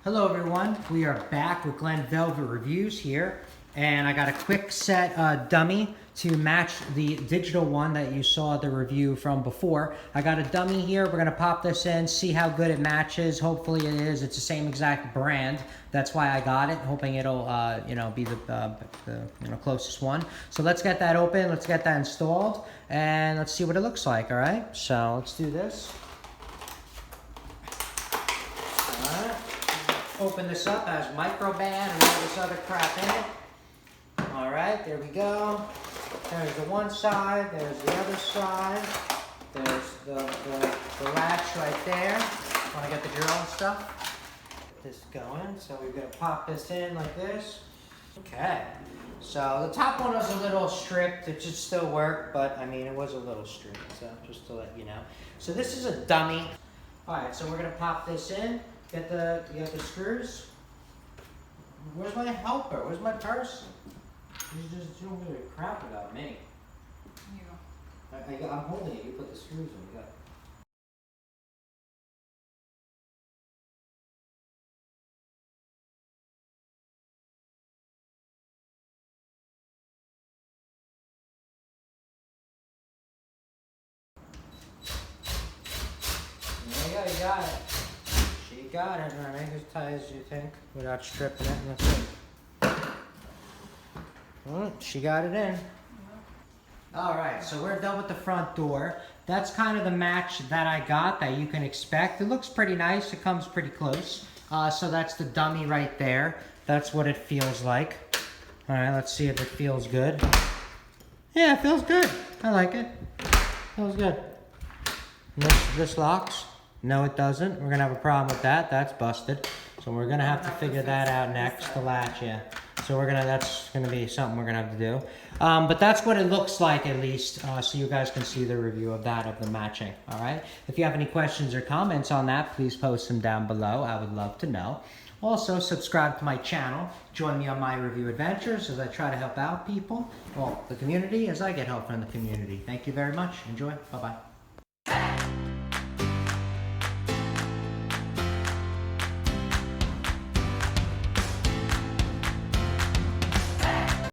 Hello everyone, we are back with Glen Velvet Reviews here, and I got a Kwikset dummy to match the digital one that you saw the review from before. I got a dummy here, we're gonna pop this in, see how good it matches. Hopefully it is, it's the same exact brand. That's why I got it, hoping it'll be the closest one. So let's get that open, let's get that installed, and let's see what it looks like, all right? So let's do this. Open this up, has microband and all this other crap in it. All right, there we go. There's the one side, there's the other side. There's the latch right there. Want to get the drill and stuff? Get this going. So we're gonna pop this in like this. Okay. So the top one was a little stripped. It should still work, but I mean it was a little stripped. So just to let you know. So this is a dummy. All right, so we're gonna pop this in. You got the screws. Where's my helper? Where's my person? You just doing really crap about me. Yeah. I'm holding it. You put the screws in. You got. There you go. You got it. She got it. All right, as tight as you think, without stripping it. And that's it. Well, she got it in. All right, so we're done with the front door. That's kind of the match that I got that you can expect. It looks pretty nice. It comes pretty close. So that's the dummy right there. That's what it feels like. All right, let's see if it feels good. Yeah, it feels good. I like it. Feels good. This locks. No, it doesn't. We're gonna have a problem with that. That's busted. So we're gonna have to figure that out next. The latch, yeah. So that's gonna be something we're gonna have to do. But that's what it looks like at least, so you guys can see the review of the matching, all right? If you have any questions or comments on that, please post them down below. I would love to know. Also, subscribe to my channel. Join me on my review adventures as I try to help out people, well, the community, as I get help from the community. Thank you very much. Enjoy. Bye-bye.